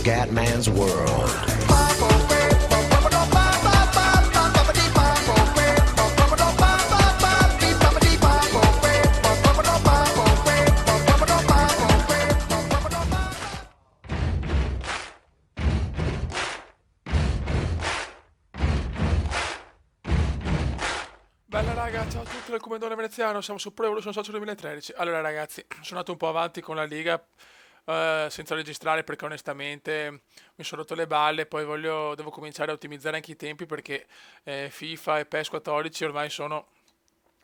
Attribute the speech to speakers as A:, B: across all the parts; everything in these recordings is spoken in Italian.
A: Scatman's World.
B: Bella raga, ciao a tutti dal Comandone Veneziano, siamo su Pro Evolution Soccer 2013. Allora ragazzi, sono andato un po' avanti con la Liga senza registrare perché onestamente mi sono rotto le balle, poi devo cominciare a ottimizzare anche i tempi perché FIFA e PES 14 ormai sono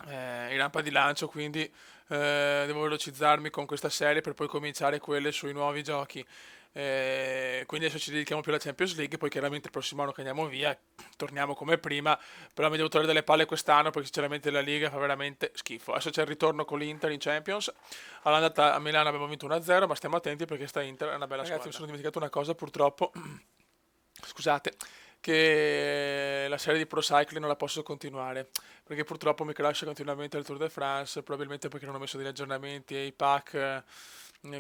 B: in rampa di lancio, quindi devo velocizzarmi con questa serie per poi cominciare quelle sui nuovi giochi. Quindi adesso ci dedichiamo più alla Champions League, poi chiaramente il prossimo anno che andiamo via, torniamo come prima, però mi devo togliere delle palle quest'anno perché sinceramente la Liga fa veramente schifo. Adesso c'è il ritorno con l'Inter in Champions, all'andata a Milano abbiamo vinto 1-0, ma stiamo attenti perché sta Inter è una bella squadra. Ragazzi, mi sono dimenticato una cosa purtroppo, scusate, che la serie di Pro Cycling non la posso continuare perché purtroppo mi crasha continuamente il Tour de France, probabilmente perché non ho messo degli aggiornamenti ai pack,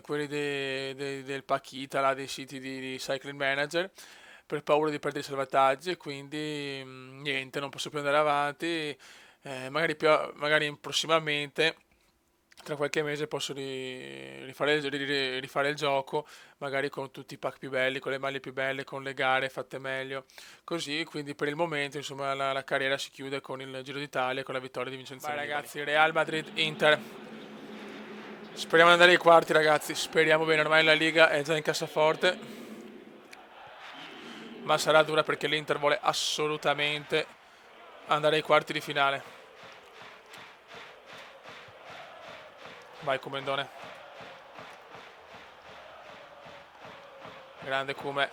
B: quelli del pack Ita, dei siti di Cycling Manager, per paura di perdere i salvataggi, e quindi niente, non posso più andare avanti. Magari prossimamente, tra qualche mese, posso rifare il gioco, magari con tutti i pack più belli, con le maglie più belle, con le gare fatte meglio. Così, quindi per il momento, insomma, la carriera si chiude con il Giro d'Italia e con la vittoria di Vincenzo Nibali. Vai ragazzi, Real Madrid-Inter. Speriamo di andare ai quarti ragazzi, speriamo bene, ormai la Liga è già in cassaforte, ma sarà dura perché l'Inter vuole assolutamente andare ai quarti di finale. Vai Comendone. Grande Come.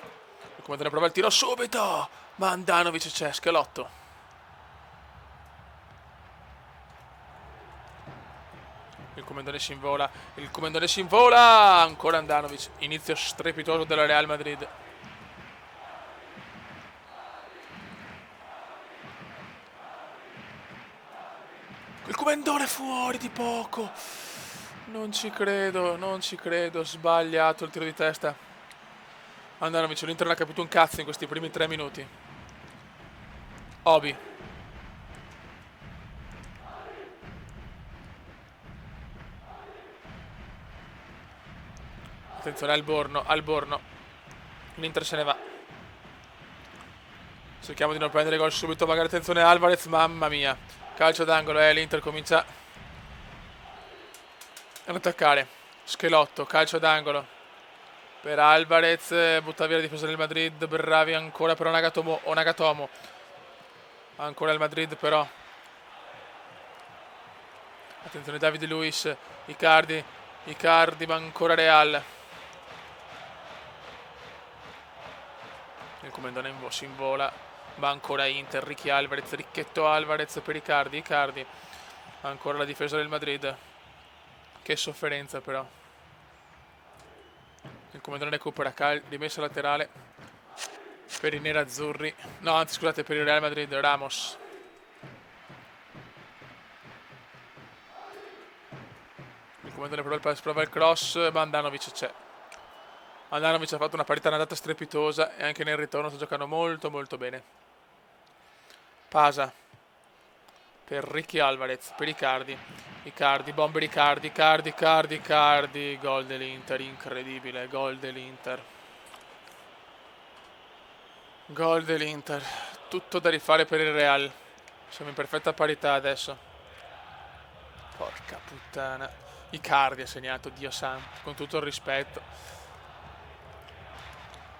B: Il Comendone prova il tiro subito, ma Andanovic c'è, Schelotto. Il Comendone si invola, ancora Andanovic, inizio strepitoso della Real Madrid. Il Comendone fuori di poco, non ci credo, sbagliato il tiro di testa. Andanovic, l'Inter non ha capito un cazzo in questi primi 3 minuti. Obi. Attenzione al Borno. L'Inter se ne va. Cerchiamo di non prendere gol subito, magari attenzione Alvarez, mamma mia. Calcio d'angolo, l'Inter comincia ad attaccare. Schelotto, calcio d'angolo per Alvarez, butta via la difesa del Madrid, bravi ancora però Nagatomo. Ancora il Madrid però. Attenzione Davide Luiz, Icardi, ma ancora Real. Il Comendone si invola, ma ancora Inter, Ricchetto Alvarez per Icardi, ancora la difesa del Madrid, che sofferenza però. Il Comendone recupera, rimessa laterale per i nerazzurri, no anzi scusate, per il Real Madrid, Ramos. Il Comendone prova il cross, ma Andanovic c'è. Andanovic ha fatto una partita andata strepitosa e anche nel ritorno sta giocando molto molto bene. Pasa per Ricky Alvarez, per Icardi, bombe Icardi, gol dell'Inter, incredibile, gol dell'Inter, tutto da rifare per il Real, siamo in perfetta parità adesso. Porca puttana, Icardi ha segnato, Dio santo, con tutto il rispetto.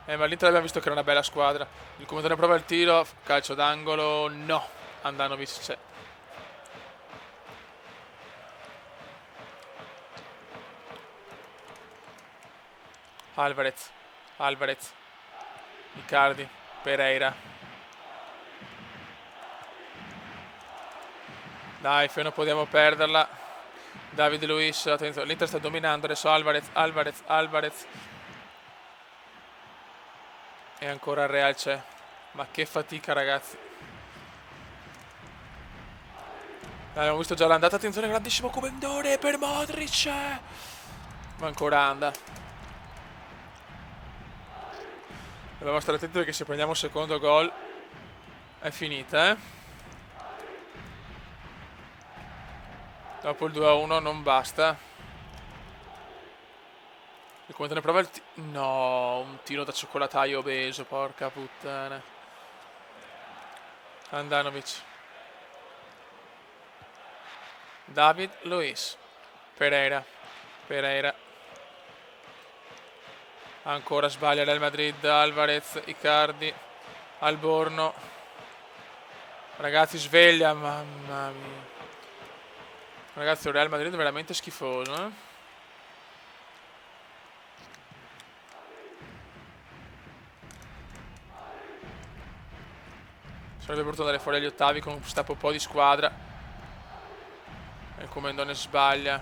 B: Ma l'Inter abbiamo visto che era una bella squadra. Il Comandante prova il tiro, calcio d'angolo, no. Andanovic c'è. Alvarez. Icardi, Pereira. Dai, non possiamo perderla. Davide Luiz, attenzione, l'Inter sta dominando adesso. Alvarez. E ancora il Real c'è. Ma che fatica ragazzi. Abbiamo visto già l'andata. Attenzione, grandissimo Comendone per Modric. Ma ancora anda. Dobbiamo stare attenti perché se prendiamo il secondo gol è finita, eh. Dopo il 2-1 non basta. E come te ne prova il no, un tiro da cioccolataio obeso, porca puttana. Andanovic. David Luiz. Pereira. Pereira. Ancora sbaglia Real Madrid. Alvarez. Icardi. Alborno. Ragazzi, sveglia. Mamma mia. Ragazzi, il Real Madrid è veramente schifoso, eh. Sarebbe brutto andare fuori agli ottavi con questa po' di squadra. E il Comendone sbaglia.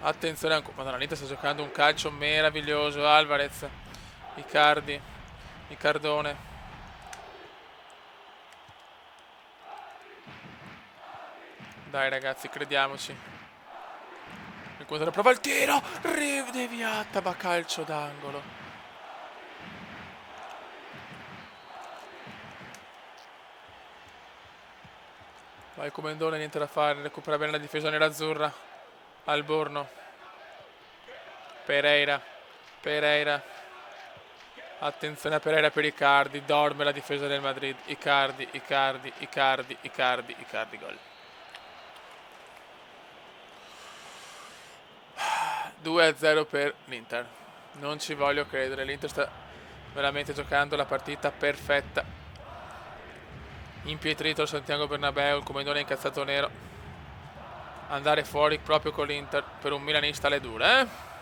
B: Attenzione ancora. Madonna, l'Inter sta giocando un calcio meraviglioso. Alvarez. Icardi. Icardone. Dai ragazzi, crediamoci. Il Comendone prova il tiro. Deviata, ma calcio d'angolo. Vai Comendone, niente da fare, recupera bene la difesa nerazzurra. Alborno. Pereira. Pereira. Attenzione a Pereira per Icardi, dorme la difesa del Madrid. Icardi, Icardi, Icardi, Icardi, Icardi, gol. 2-0 per l'Inter. Non ci voglio credere, l'Inter sta veramente giocando la partita perfetta. Impietrito il Santiago Bernabéu, il Comendone incazzato nero. Andare fuori proprio con l'Inter per un milanista le dure, eh?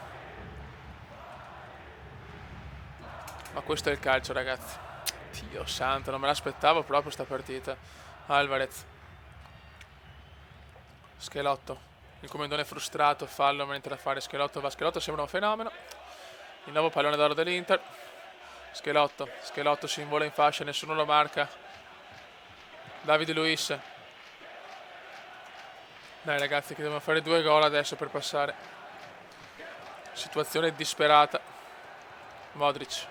B: Ma questo è il calcio, ragazzi. Dio santo, non me l'aspettavo proprio sta partita. Alvarez. Schelotto. Il Comendone frustrato, fallo, mentre da fare Schelotto va. Schelotto sembra un fenomeno. Il nuovo pallone d'oro dell'Inter. Schelotto. Schelotto si invola in fascia, nessuno lo marca. David Luiz. Dai ragazzi, che dobbiamo fare 2 gol adesso per passare. Situazione disperata. Modric.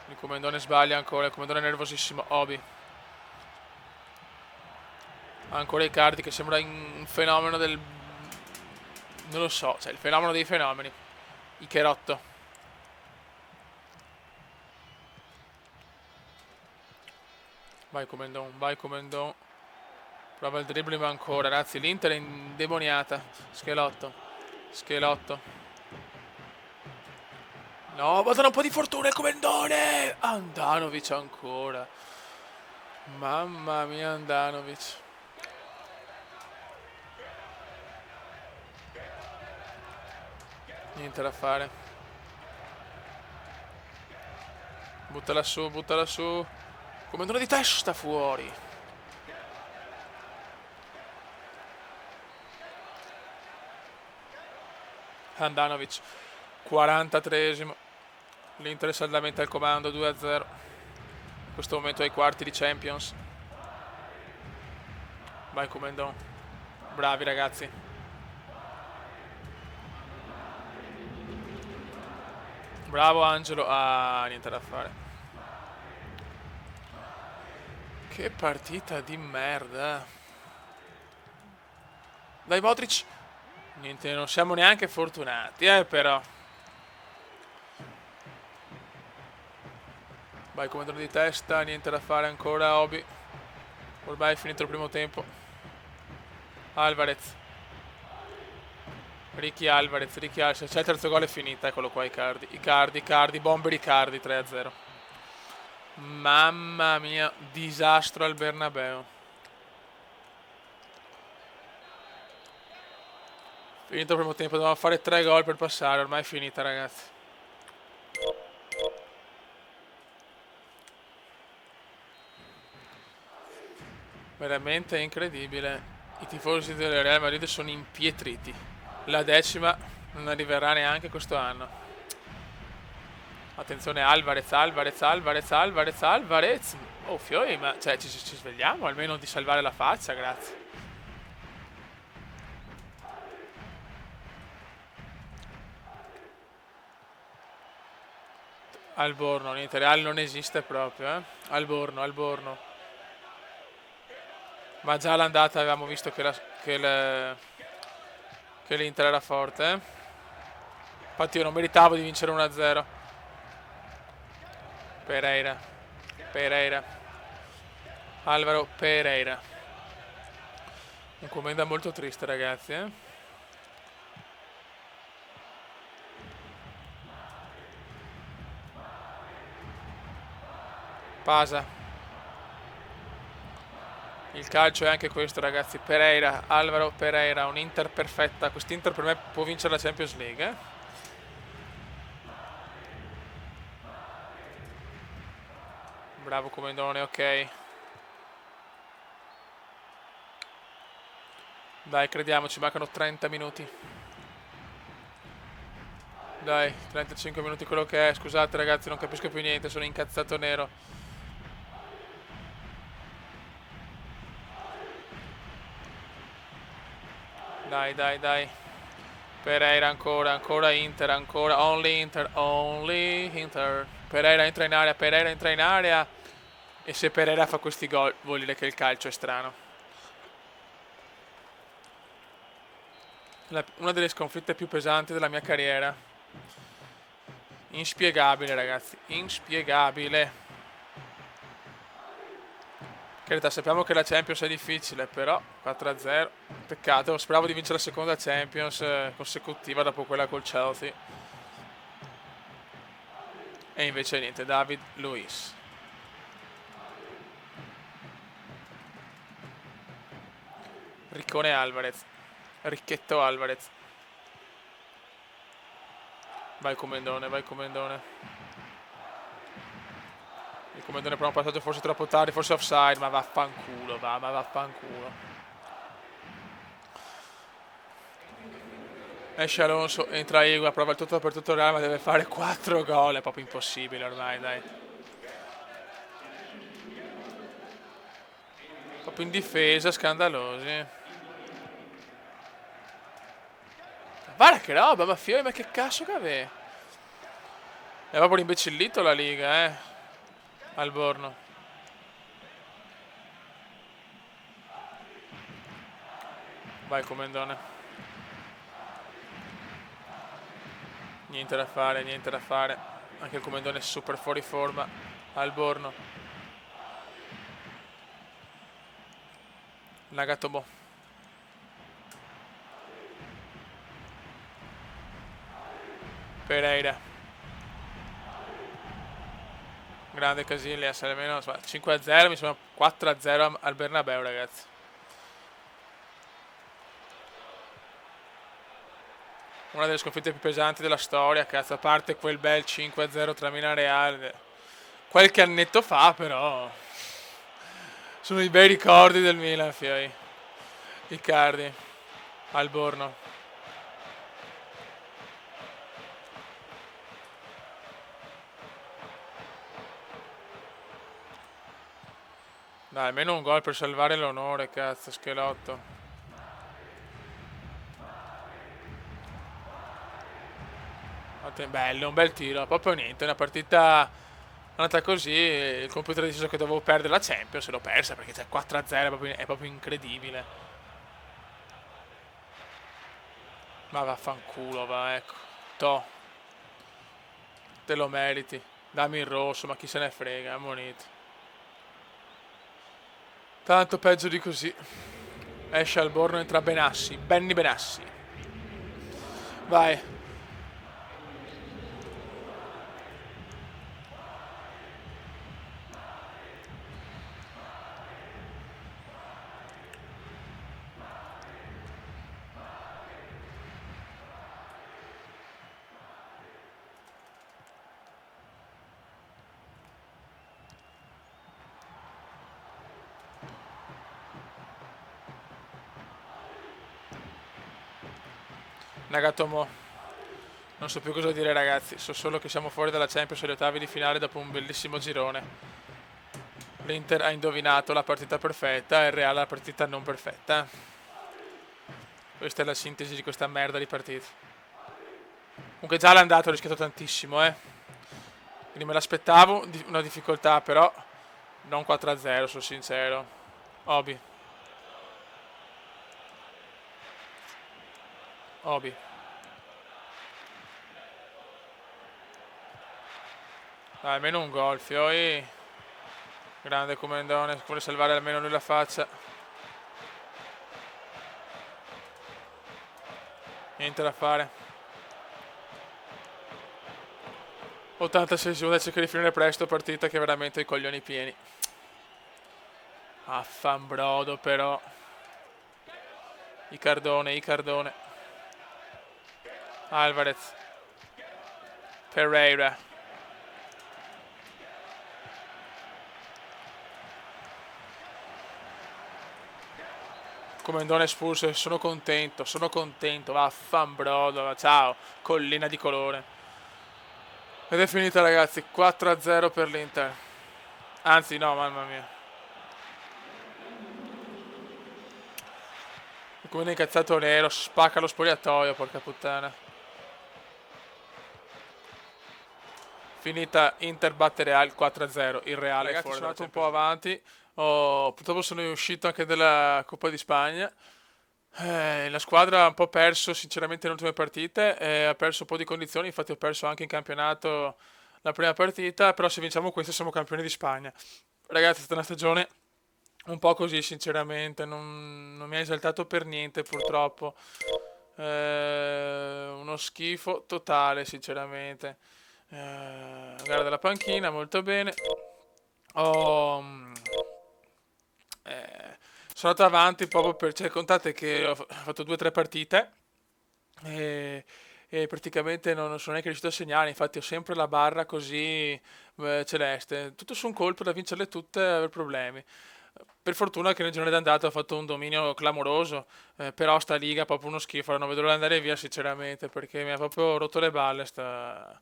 B: Il Comendone sbaglia ancora, il Comendone è nervosissimo. Obi. Ancora Icardi che sembra un fenomeno del... non lo so, cioè il fenomeno dei fenomeni. Icherotto. Vai Comendone, vai Comendone. Prova il dribbling ma ancora, ragazzi, l'Inter è indemoniata. Schelotto. Schelotto. No, madonna, un po' di fortuna, il Comendone! Andanovic ancora. Mamma mia, Andanovic. Niente da fare. Buttala su, buttala su. Comendone di testa fuori. Andanovic. 43esimo. L'Inter è saldamente al comando, 2-0. In questo momento ai quarti di Champions. Vai Comendone. Bravi ragazzi. Bravo Angelo. Ah, niente da fare. Che partita di merda. Dai Modric. Niente, non siamo neanche fortunati, però. Vai Comendone di testa, niente da fare ancora, Obi. Ormai è finito il primo tempo. Alvarez. Ricky Alvarez, se c'è il terzo gol è finita, eccolo qua Icardi. Icardi, Icardi, bomber Icardi, 3-0. Mamma mia, disastro al Bernabéu. Finito il primo tempo, dovevamo fare 3 gol per passare, ormai è finita ragazzi. Veramente incredibile. I tifosi del Real Madrid sono impietriti. La 10ª non arriverà neanche questo anno. Attenzione Alvarez, Alvarez, Alvarez, Alvarez, Alvarez. Oh fioi, ma cioè, ci svegliamo almeno di salvare la faccia, grazie. Alborno, niente, Real non esiste proprio, Alborno, Alborno. Ma già all'andata avevamo visto che l'Inter era forte, Infatti io non meritavo di vincere 1-0. Pereira, Pereira, Alvaro Pereira. Un commenda molto triste, ragazzi, Pasa. Il calcio è anche questo, ragazzi. Pereira, Alvaro Pereira, un'Inter perfetta. Quest'Inter per me può vincere la Champions League, Bravo Comendone, ok. Dai, crediamoci, mancano 30 minuti. Dai, 35 minuti quello che è. Scusate ragazzi, non capisco più niente, sono incazzato nero. Dai, dai, dai. Pereira ancora, ancora Inter, ancora. Only Inter, only Inter. Pereira entra in area, Pereira entra in area. E se Pereira fa questi gol vuol dire che il calcio è strano. Una delle sconfitte più pesanti della mia carriera. Inspiegabile, ragazzi, inspiegabile. In realtà sappiamo che la Champions è difficile, però 4-0, peccato, speravo di vincere la seconda Champions consecutiva dopo quella col Chelsea. E invece niente, David Luiz. Riccone Alvarez, Ricchetto Alvarez. Vai Comendone, vai Comendone. Il Comendone prova un passaggio forse troppo tardi, forse offside, ma vaffanculo, ma vaffanculo. Esce Alonso, entra Igua, prova il tutto per tutto il Real, ma deve fare 4 gol, è proprio impossibile ormai, dai. Proprio in difesa, scandalosi. Guarda che roba, ma Fiori, ma che cazzo che aveva? È proprio imbecillito la Liga, Alborno. Vai Comendone. Niente da fare, niente da fare. Anche il Comendone è super fuori forma. Alborno. Nagatomo. Pereira. Grande Casillas, almeno 5-0, mi sembra 4-0 al Bernabeu, ragazzi. Una delle sconfitte più pesanti della storia, cazzo, a parte quel bel 5-0 tra Milan e Real. Qualche annetto fa, però. Sono i bei ricordi del Milan, fioi. Icardi. Alborno. Dai, almeno un gol per salvare l'onore, cazzo, Schelotto. Bello, un bel tiro, proprio niente, una partita andata così, il computer ha deciso che dovevo perdere la Champions e l'ho persa perché c'è 4-0, è proprio incredibile. Ma vaffanculo, va, ecco. Toh, te lo meriti. Dammi il rosso, ma chi se ne frega, ammonito. Tanto peggio di così. Esce Alborno, entra Benassi, Benny Benassi. Vai. Nagatomo. Non so più cosa dire, ragazzi, so solo che siamo fuori dalla Champions agli ottavi di finale dopo un bellissimo girone. L'Inter ha indovinato la partita perfetta e il Real la partita non perfetta. Questa è la sintesi di questa merda di partita. Comunque già l'andato ha rischiato tantissimo, Quindi me l'aspettavo una difficoltà, però non 4-0, sono sincero. Obi. Obi. Dai, almeno un gol, Fioi. Grande Comendone, vuole salvare almeno lui la faccia. Niente da fare. 86 secondi, cerca di finire presto, partita che veramente ho i coglioni pieni. Affambrodo però. Icardone. Alvarez. Pereira. Comendone espulso, sono contento, vaffanbrodo, ciao, collina di colore. Ed è finita ragazzi, 4-0 per l'Inter. Anzi no, mamma mia. Come un incazzato nero, spacca lo spogliatoio, porca puttana. Finita Inter batte Real 4-0, il Reale ragazzi, sono andato un po' avanti. Purtroppo sono uscito anche dalla Coppa di Spagna. La squadra ha un po' perso sinceramente nelle ultime partite, ha perso un po' di condizioni, infatti ho perso anche in campionato la prima partita, però se vinciamo questa siamo campioni di Spagna. Ragazzi, è stata una stagione un po' così sinceramente, non mi ha esaltato per niente purtroppo. Uno schifo totale sinceramente. Gara della panchina, molto bene. Ho, sono andato avanti proprio per, cioè, contate che ho fatto 2 o 3 partite e, e praticamente non sono neanche riuscito a segnare, infatti ho sempre la barra così celeste, tutto su un colpo da vincerle tutte e aver problemi. Per fortuna che nel girone d'andata ho fatto un dominio clamoroso, però sta liga è proprio uno schifo, non vedo l'ora di andare via sinceramente perché mi ha proprio rotto le balle sta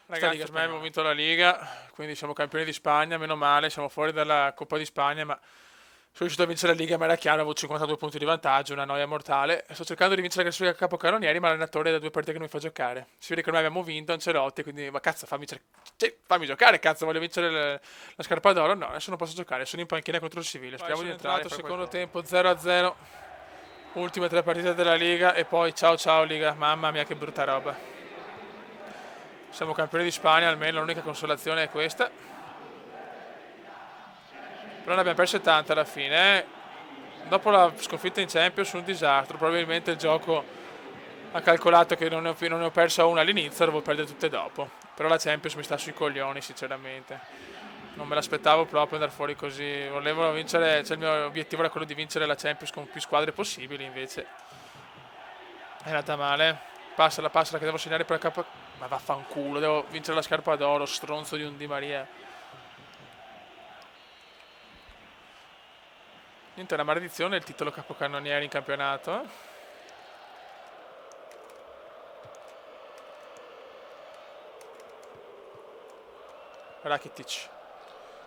B: liga. Ragazzi, abbiamo vinto la Liga, quindi siamo campioni di Spagna, meno male, siamo fuori dalla Coppa di Spagna, ma sono riuscito a vincere la Liga, ma era chiaro, avevo 52 punti di vantaggio, una noia mortale. Sto cercando di vincere la classifica capocannonieri, ma l'allenatore è da 2 partite che non mi fa giocare. Si vede che noi abbiamo vinto, Ancelotti, quindi, ma cazzo, fammi giocare, cazzo, voglio vincere la scarpa d'oro. No, adesso non posso giocare, sono in panchina contro il Civile. Speriamo di entrare. Secondo tempo 0-0, ultime 3 partite della Liga e poi ciao ciao Liga, mamma mia che brutta roba. Siamo campioni di Spagna, almeno l'unica consolazione è questa. Però ne abbiamo perse tante alla fine. Dopo la sconfitta in Champions un disastro. Probabilmente il gioco ha calcolato che non ne ho persa una all'inizio, devo perdere tutte dopo. Però la Champions mi sta sui coglioni sinceramente. Non me l'aspettavo proprio andare fuori così. Volevo vincere, cioè il mio obiettivo era quello di vincere la Champions con più squadre possibili, invece è andata male. Passala che devo segnare per il capo. Ma vaffanculo, devo vincere la scarpa d'oro, stronzo di un Di Maria. Niente, la maledizione è il titolo capocannoniere in campionato. Rakitic.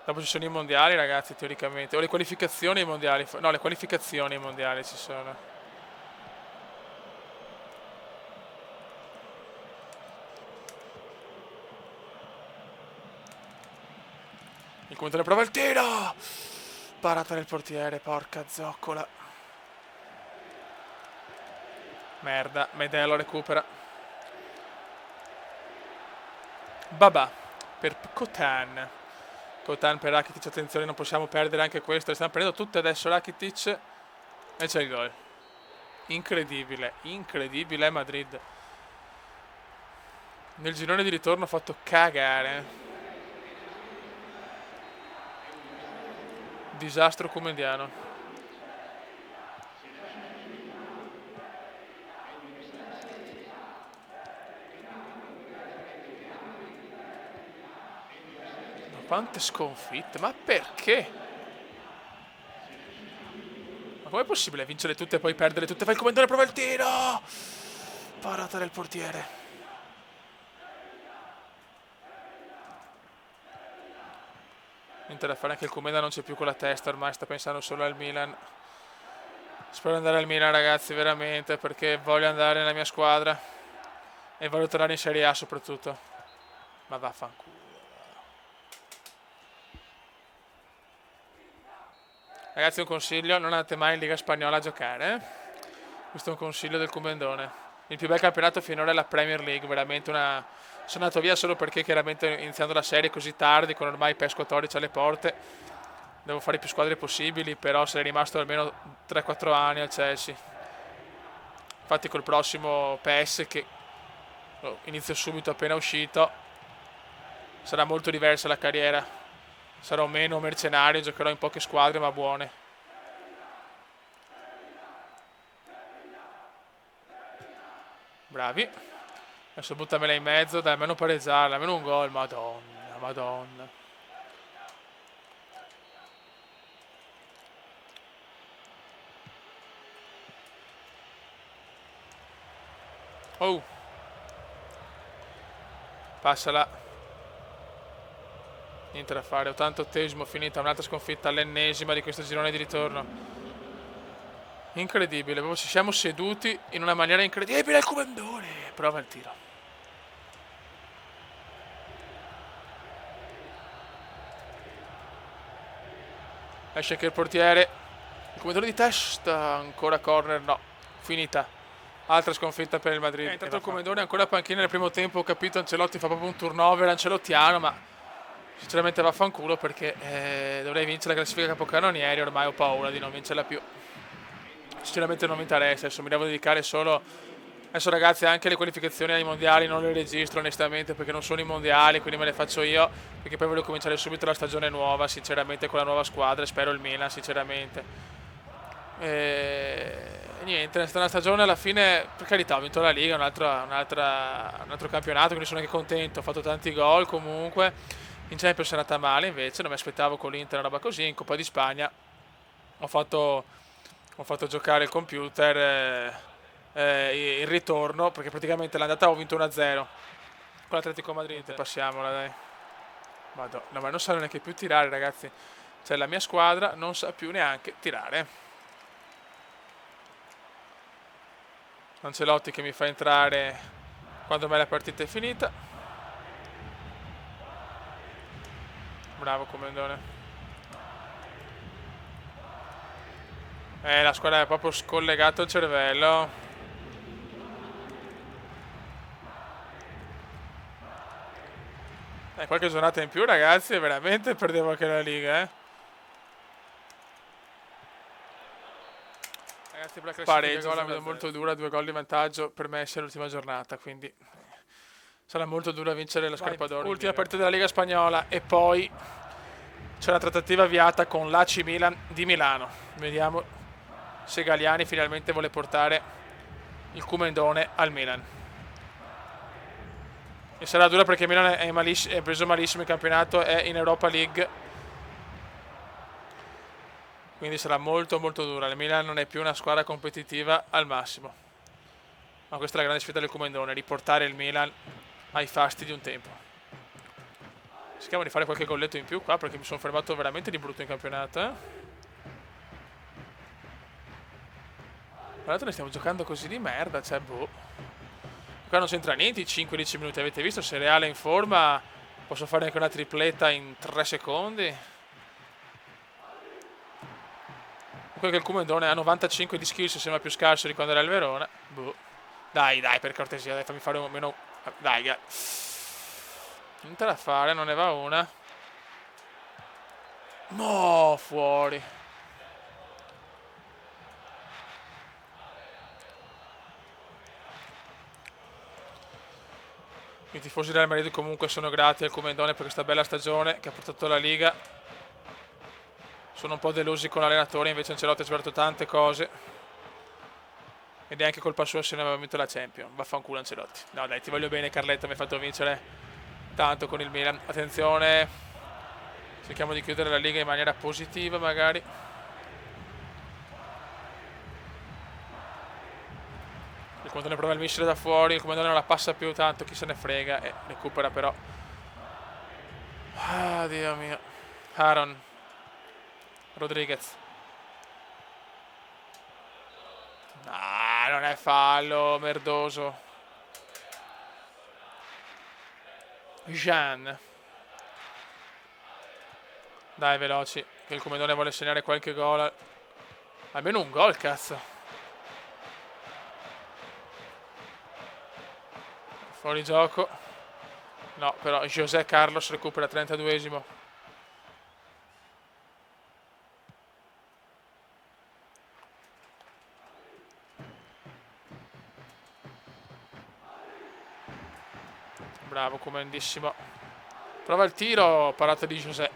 B: Dopo ci sono i mondiali, ragazzi, teoricamente. O le qualificazioni ai mondiali. No, le qualificazioni ai mondiali ci sono. Il commentatore prova il tiro! Parata del portiere, porca zoccola. Merda, Medelo recupera. Babà per Cotan. Cotan per Rakitic, attenzione, non possiamo perdere anche questo. Le stanno prendendo tutte adesso Rakitic. E c'è il gol. Incredibile, incredibile Madrid. Nel girone di ritorno ho fatto cagare. Disastro comendiano. Ma quante sconfitte, ma perché? Ma com'è possibile vincere tutte e poi perdere tutte? Fai il commendatore, prova il tiro! Parata del portiere. Niente da fare, anche il Comenda non c'è più con la testa, ormai sta pensando solo al Milan. Spero di andare al Milan ragazzi, veramente, perché voglio andare nella mia squadra e voglio tornare in Serie A soprattutto. Ma vaffanculo. Ragazzi, un consiglio, non andate mai in Liga Spagnola a giocare. Questo è un consiglio del Commendone. Il più bel campionato finora è la Premier League, veramente una... Sono andato via solo perché chiaramente iniziando la serie così tardi, con ormai PES 14 alle porte, devo fare più squadre possibili, però sarei rimasto almeno 3-4 anni al Chelsea. Infatti col prossimo PES, che inizio subito appena uscito, sarà molto diversa la carriera. Sarò meno mercenario, giocherò in poche squadre ma buone. Bravi. Adesso buttamela in mezzo, dai, almeno pareggiarla, almeno un gol. Madonna, madonna. Oh. Passala. Niente da fare, 88esimo finita, un'altra sconfitta, l'ennesima di questo girone di ritorno. Incredibile, proprio ci siamo seduti in una maniera incredibile al Commendone. Prova il tiro. Esce anche il portiere. Il Commendone di testa, ancora corner, no. Finita. Altra sconfitta per il Madrid. È entrato il Commendone ancora a panchina nel primo tempo, ho capito, Ancelotti fa proprio un turnover ancelottiano, ma sinceramente vaffanculo perché dovrei vincere la classifica capocannonieri, ormai ho paura di non vincerla più. Sinceramente non mi interessa, adesso mi devo dedicare solo... Adesso ragazzi anche le qualificazioni ai mondiali non le registro onestamente perché non sono i mondiali, quindi me le faccio io, perché poi voglio cominciare subito la stagione nuova, sinceramente con la nuova squadra, spero il Milan sinceramente. Niente, è stata una stagione alla fine, per carità, ho vinto la Liga, un altro campionato, quindi sono anche contento, ho fatto tanti gol comunque. In Champions è andata male invece, non mi aspettavo con l'Inter una roba così, in Coppa di Spagna ho fatto, ho fatto giocare il computer il ritorno, perché praticamente l'andata ho vinto 1-0 con l'Atletico Madrid. Passiamola dai. Madonna, ma non sa neanche più tirare ragazzi, cioè la mia squadra non sa più neanche tirare. Ancelotti che mi fa entrare quando mai la partita è finita. Bravo Commendone. La squadra è proprio scollegata il cervello. Qualche giornata in più ragazzi, veramente perdevo anche la Liga, Ragazzi, per la classifica la vedo molto dura, 2 gol di vantaggio per me sia l'ultima giornata, quindi sarà molto dura vincere la scarpa d'oro. Ultima partita della Liga Spagnola e poi c'è una trattativa avviata con l'AC Milan di Milano. Vediamo se Galliani finalmente vuole portare il Commendone al Milan. E sarà dura perché Milan è preso malissimo il campionato, è in Europa League, quindi sarà molto molto dura. Il Milan non è più una squadra competitiva al massimo, ma questa è la grande sfida del Commendone, riportare il Milan ai fasti di un tempo. Cerchiamo di fare qualche golletto in più qua perché mi sono fermato veramente di brutto in campionato, Guardate, noi stiamo giocando così di merda, cioè boh. Qua non c'entra niente, i 5-10 minuti, avete visto? Se Reale è in forma posso fare anche una tripletta in 3 secondi. Comunque che il Commendone ha 95 di skills, sembra più scarso di quando era il Verona. Boh. Dai, per cortesia, dai, fammi fare un meno... Dai, niente da fare, non ne va una. No, fuori. I tifosi del Madrid comunque sono grati al Commendone per questa bella stagione che ha portato la Liga. Sono un po' delusi con l'allenatore, invece Ancelotti ha sbagliato tante cose. Ed è anche colpa sua se non aveva vinto la Champions. Vaffanculo Ancelotti. No dai, ti voglio bene Carletto, mi hai fatto vincere tanto con il Milan. Attenzione, cerchiamo di chiudere la Liga in maniera positiva magari. Il Commendone prova il missile da fuori, il Commendone non la passa più tanto, chi se ne frega, e recupera però. Ah, Dio mio. Aaron Rodriguez. Ah, non è fallo, merdoso. Jean. Dai, veloci. Che il Comendone vuole segnare qualche gol. Almeno un gol, cazzo. Fuori gioco. No, però José Carlos recupera 32esimo. Bravo, comandissimo. Prova il tiro, parata di José.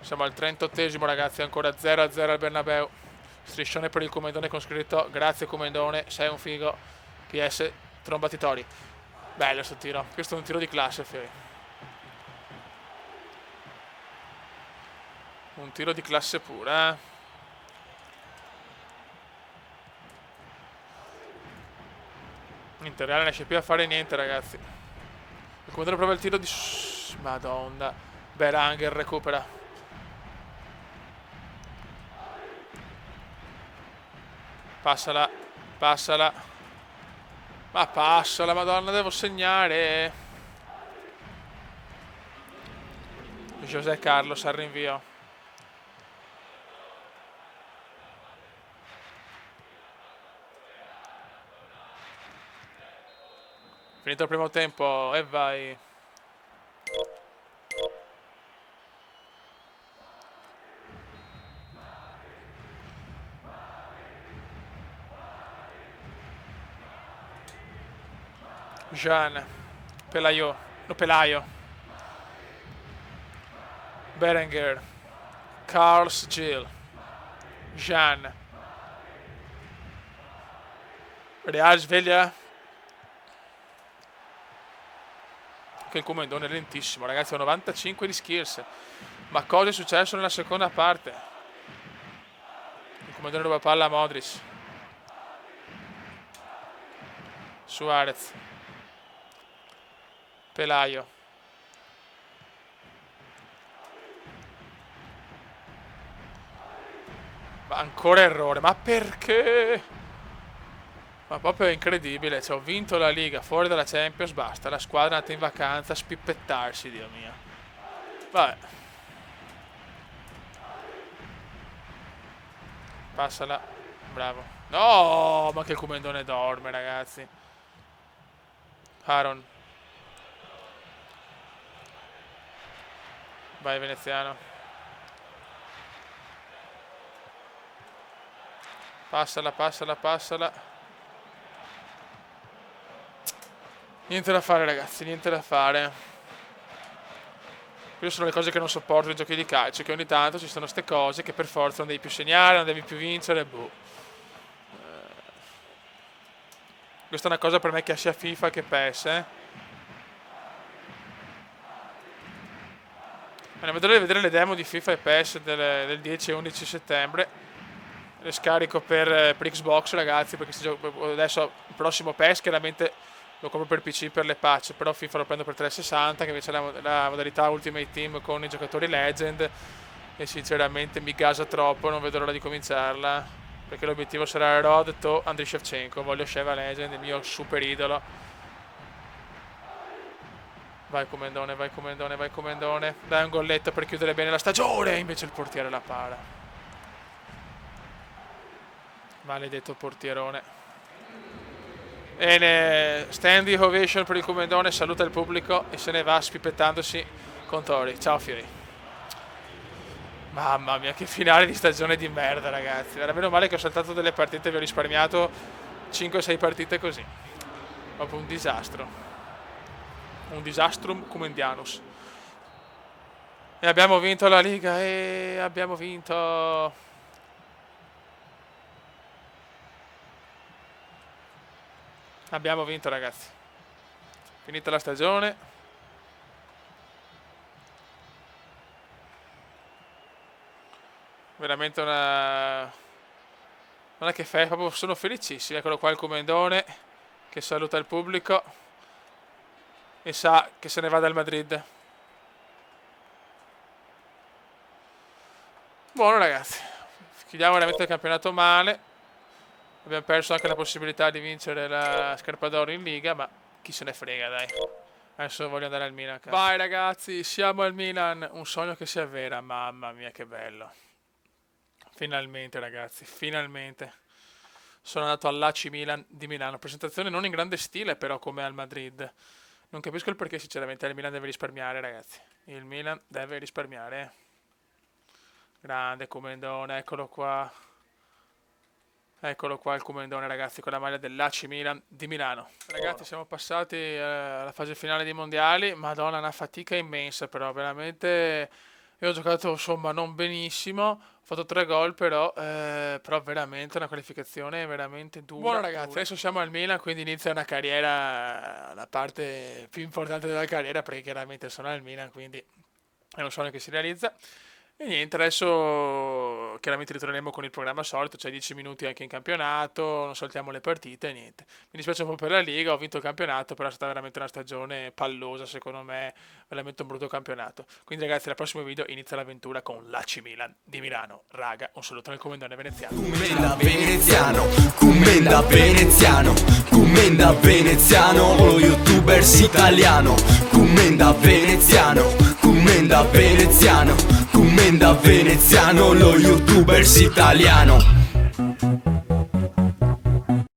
B: Siamo al 38esimo, ragazzi, ancora 0-0 al Bernabeu. Striscione per il Comendone con scritto: grazie Comendone, sei un figo. PS, trombatitori. Bello sto tiro. Questo è un tiro di classe, Fiori. Un tiro di classe pura, eh. Interreale non riesce più a fare niente, ragazzi. Il Comendone prova il tiro di... Madonna. Beranger recupera. Passala. Passala. Ma passala, madonna, devo segnare. José Carlos al rinvio. Finito il primo tempo e vai. Jean. Pelayo. No, Pelayo. Berenger. Carls Gil. Jean. Real sveglia. Che il Comendone è lentissimo, ragazzi, ha 95 di skills. Ma cosa è successo nella seconda parte? Il Comendone ruba palla a Modric. Suarez. Pelayo. Ma ancora errore, ma perché? Ma proprio è incredibile, cioè, ho vinto la Liga, fuori dalla Champions, basta, la squadra è andata in vacanza a spippettarsi, Dio mio. Vabbè. Passala, bravo. No, ma che Comendone dorme, ragazzi. Aaron. Vai veneziano. Passala, passala, passala. Niente da fare, ragazzi, niente da fare. Queste sono le cose che non sopporto nei giochi di calcio, che ogni tanto ci sono ste cose che per forza non devi più segnare, non devi più vincere, boh. Questa è una cosa per me che ha sia FIFA che PES, eh. Non vedo l'ora di vedere le demo di FIFA e PES del 10 e 11 settembre. Le scarico per Xbox, ragazzi, perché adesso il prossimo PES chiaramente lo compro per PC per le patch, però FIFA lo prendo per 360, che invece è la modalità Ultimate Team con i giocatori Legend, e sinceramente mi gasa troppo, non vedo l'ora di cominciarla, perché l'obiettivo sarà Road to Andriy Shevchenko. Voglio Sheva Legend, il mio super idolo. Vai Comendone, vai Comendone, vai Comendone. Dai un golletto per chiudere bene la stagione, invece il portiere la para. Maledetto portierone. Bene, standing ovation per il Comendone, saluta il pubblico e se ne va spippettandosi con Tori. Ciao Fiori. Mamma mia, che finale di stagione di merda, ragazzi. Era meno male che ho saltato delle partite e vi ho risparmiato 5-6 partite così. Proprio un disastro. Un disastrum comendianus. E abbiamo vinto la Liga, e abbiamo vinto. Abbiamo vinto, ragazzi. Finita la stagione. Veramente una... Non è che fai, proprio sono felicissimo. Eccolo qua il Comendone che saluta il pubblico e sa che se ne va dal Madrid. Buono, ragazzi. Chiudiamo veramente il campionato male. Abbiamo perso anche la possibilità di vincere la Scarpa d'Oro in Liga, ma chi se ne frega, dai. Adesso voglio andare al Milan. Cazzo. Vai ragazzi, siamo al Milan, un sogno che si avvera, mamma mia che bello. Finalmente ragazzi, finalmente. Sono andato all'AC Milan di Milano, presentazione non in grande stile però come al Madrid. Non capisco il perché sinceramente il Milan deve risparmiare ragazzi. Il Milan deve risparmiare. Grande Comendone, eccolo qua. Eccolo qua il Comendone ragazzi con la maglia dell'AC Milan di Milano. Ragazzi siamo passati alla fase finale dei mondiali, madonna una fatica immensa però veramente io ho giocato insomma non benissimo, ho fatto 3 gol però veramente una qualificazione veramente dura. Buono ragazzi, adesso siamo al Milan quindi inizia una carriera, la parte più importante della carriera perché chiaramente sono al Milan quindi è un sogno che si realizza. E niente, adesso chiaramente ritorneremo con il programma solito, cioè 10 minuti anche in campionato, non saltiamo le partite e niente. Mi dispiace un po' per la Liga, ho vinto il campionato, però è stata veramente una stagione pallosa, secondo me, veramente un brutto campionato. Quindi ragazzi, nel prossimo video inizia l'avventura con l'AC Milan di Milano. Raga, un saluto nel Comendone veneziano.
A: Commenda veneziano, commenda veneziano, commenda veneziano, lo youtubers italiano, commenda veneziano, commenda veneziano, commenda veneziano, lo youtubers italiano.